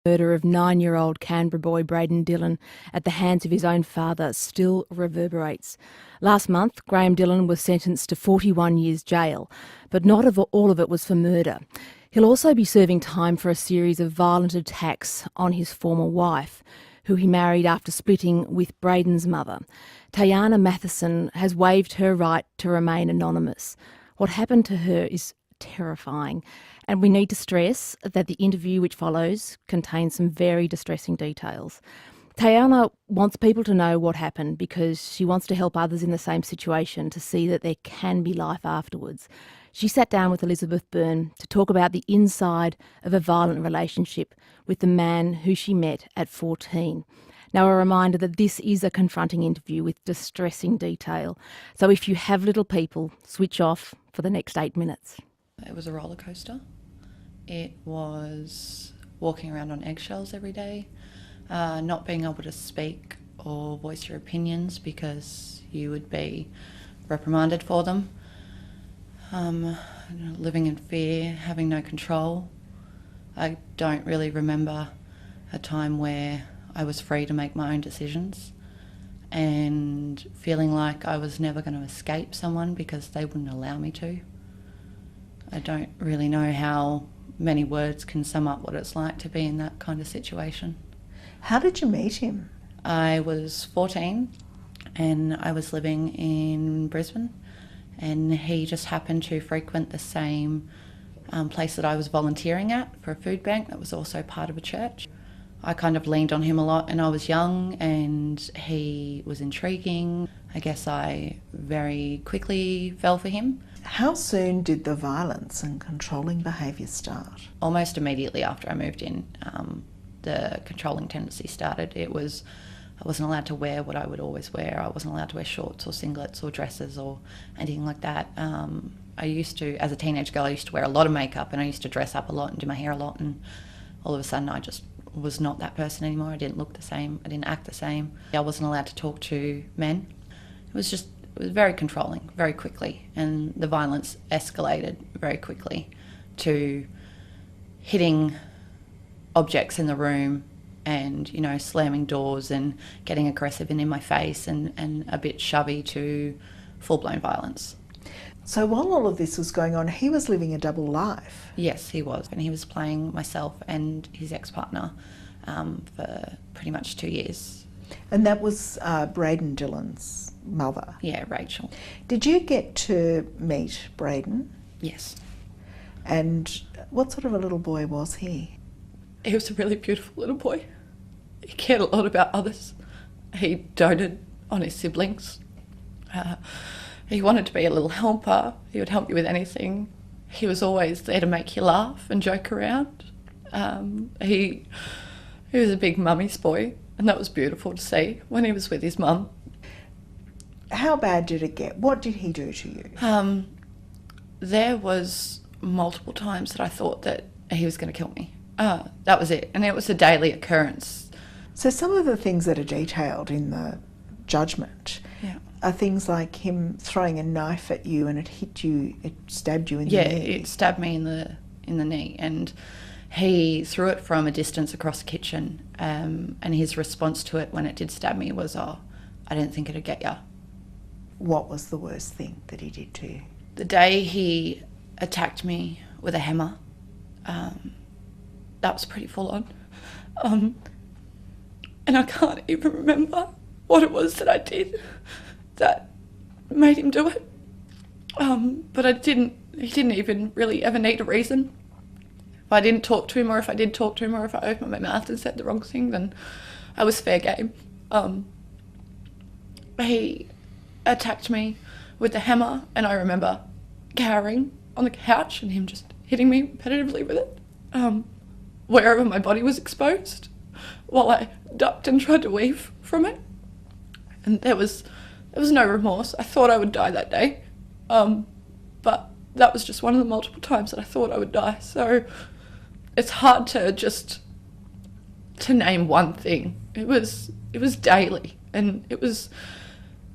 Murder of 9-year-old Canberra boy Graham Dillon at the hands of his own father still reverberates. Last month, Graham Dillon was sentenced to 41 years jail, but not all of it was for murder. He'll also be serving time for a series of violent attacks on his former wife, who he married after splitting with Bradyn's mother. Teyarna Matheson has waived her right to remain anonymous. What happened to her is terrifying, and we need to stress that the interview which follows contains some very distressing details. Teyarna wants people to know what happened because she wants to help others in the same situation to see that there can be life afterwards. She sat down with Elizabeth Byrne to talk about the inside of a violent relationship with the man who she met at 14. Now, a reminder that this is a confronting interview with distressing detail. So if you have little people, switch off for the next 8 minutes. It was a roller coaster. It was walking around on eggshells every day, not being able to speak or voice your opinions because you would be reprimanded for them, living in fear, having no control. I don't really remember a time where I was free to make my own decisions and feeling like I was never going to escape someone because they wouldn't allow me to. I don't really know how many words can sum up what it's like to be in that kind of situation. How did you meet him? I was 14 and I was living in Brisbane, and he just happened to frequent the same place that I was volunteering at for a food bank that was also part of a church. I kind of leaned on him a lot, and I was young and he was intriguing. I guess I very quickly fell for him. How soon did the violence and controlling behaviour start? Almost immediately after I moved in, the controlling tendency started. I wasn't allowed to wear what I would always wear. I wasn't allowed to wear shorts or singlets or dresses or anything like that. I used to, as a teenage girl, I used to wear a lot of makeup and I used to dress up a lot and do my hair a lot, and all of a sudden I just was not that person anymore. I didn't look the same. I didn't act the same. I wasn't allowed to talk to men. It was very controlling, very quickly, and the violence escalated very quickly to hitting objects in the room and, slamming doors and getting aggressive and in my face and a bit shovey to full-blown violence. So while all of this was going on, he was living a double life. Yes, he was. And he was playing myself and his ex-partner for pretty much 2 years. And that was Bradyn Dillon's mother? Yeah, Rachel. Did you get to meet Bradyn? Yes. And what sort of a little boy was he? He was a really beautiful little boy. He cared a lot about others. He doted on his siblings. He wanted to be a little helper. He would help you with anything. He was always there to make you laugh and joke around. He was a big mummy's boy, and that was beautiful to see when he was with his mum. How bad did it get? What did he do to you? There was multiple times that I thought that he was going to kill me. That was it, and it was a daily occurrence. So some of the things that are detailed in the judgment are things like him throwing a knife at you and it hit you, it stabbed you in the knee. Yeah, it stabbed me in the knee, and he threw it from a distance across the kitchen, and his response to it when it did stab me was, "Oh, I didn't think it'd get ya." What was the worst thing that he did to you? The day he attacked me with a hammer, that was pretty full on. And I can't even remember what it was that I did that made him do it. But he didn't even really ever need a reason. If I didn't talk to him, or if I did talk to him, or if I opened my mouth and said the wrong thing, then I was fair game. He attacked me with the hammer, and I remember cowering on the couch and him just hitting me repetitively with it, wherever my body was exposed, while I ducked and tried to weave from it. And there was no remorse. I thought I would die that day, but that was just one of the multiple times that I thought I would die. So it's hard to name one thing. It was daily, and it was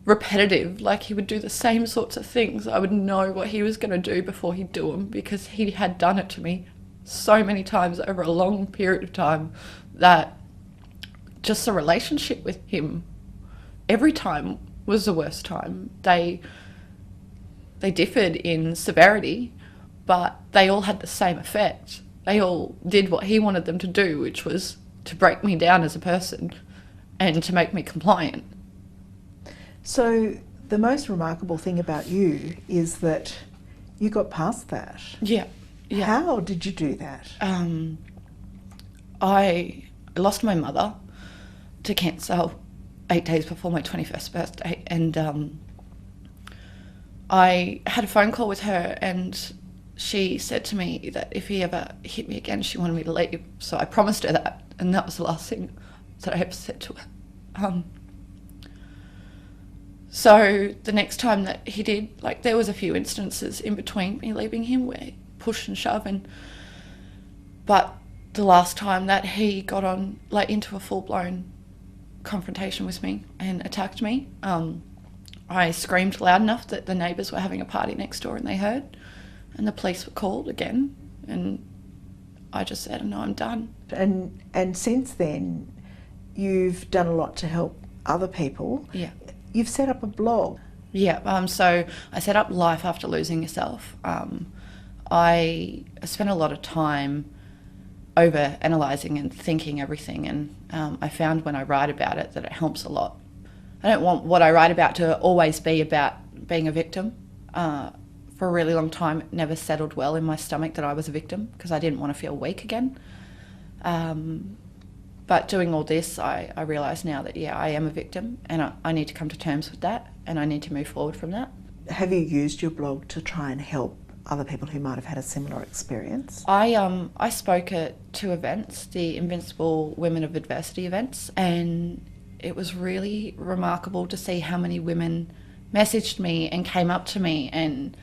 repetitive. Like, he would do the same sorts of things. I would know what he was going to do before he'd do them, because he had done it to me so many times over a long period of time that just the relationship with him every time was the worst time. They differed in severity, but they all had the same effect. They all did what he wanted them to do, which was to break me down as a person and to make me compliant. So the most remarkable thing about you is that you got past that. Yeah. How did you do that? I lost my mother to cancer 8 days before my 21st birthday, and I had a phone call with her, and she said to me that if he ever hit me again, she wanted me to leave. So I promised her that, and that was the last thing that I ever said to her. So the next time that he did, like, there was a few instances in between me leaving him where he pushed and shoved, but the last time that he got on, like, into a full-blown confrontation with me and attacked me, I screamed loud enough that the neighbours were having a party next door and they heard, and the police were called again, and I just said, no, I'm done. And since then, you've done a lot to help other people. Yeah. You've set up a blog. Yeah, so I set up Life After Losing Yourself. I spent a lot of time over analysing and thinking everything, and I found when I write about it that it helps a lot. I don't want what I write about to always be about being a victim. For a really long time, it never settled well in my stomach that I was a victim, because I didn't want to feel weak again. But doing all this, I realise now that, yeah, I am a victim, and I need to come to terms with that, and I need to move forward from that. Have you used your blog to try and help other people who might have had a similar experience? I spoke at 2 events, the Invincible Women of Adversity events, and it was really remarkable to see how many women messaged me and came up to me and,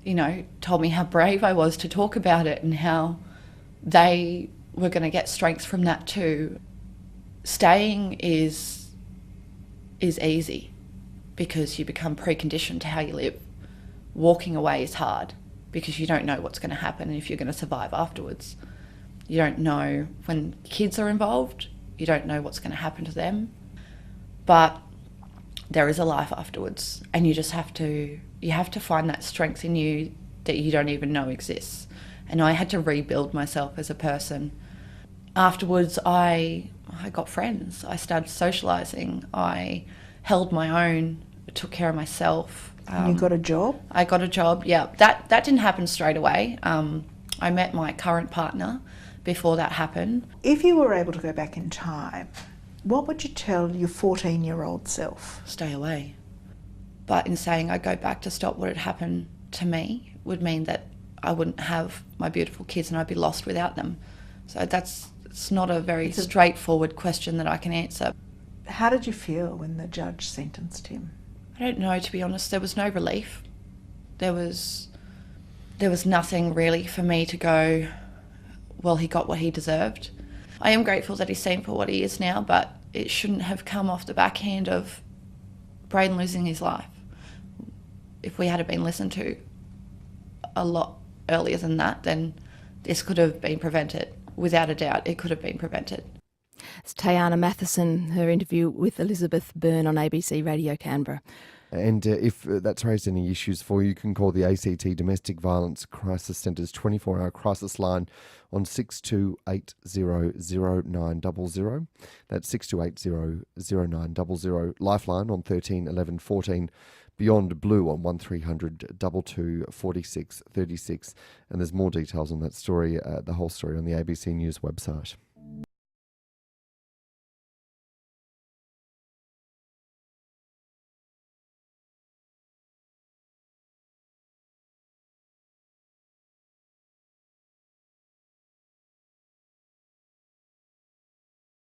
you know, told me how brave I was to talk about it and how they were going to get strength from that too. Staying is easy because you become preconditioned to how you live. Walking away is hard because you don't know what's going to happen and if you're going to survive afterwards. You don't know when kids are involved, you don't know what's going to happen to them. But there is a life afterwards, and you have to find that strength in you that you don't even know exists. And I had to rebuild myself as a person. Afterwards, I got friends. I started socialising. I held my own, took care of myself. And you got a job? I got a job, yeah. That didn't happen straight away. I met my current partner before that happened. If you were able to go back in time, what would you tell your 14-year-old self? Stay away. But in saying I go back to stop what had happened to me would mean that I wouldn't have my beautiful kids and I'd be lost without them. So it's not a very straightforward question that I can answer. How did you feel when the judge sentenced him? I don't know, to be honest. There was no relief. There was nothing really for me to go, well, he got what he deserved. I am grateful that he's seen for what he is now, but it shouldn't have come off the backhand of Bradyn losing his life. If we had been listened to a lot earlier than that, then this could have been prevented. Without a doubt, it could have been prevented. It's Teyarna Matheson, her interview with Elizabeth Byrne on ABC Radio Canberra. And if that's raised any issues for you, you can call the ACT Domestic Violence Crisis Centre's 24-hour crisis line on 62800900. That's 62800900. Lifeline on 13 11 14. Beyond Blue on 1300 22 46 36. And there's more details on that story, the whole story on the ABC News website.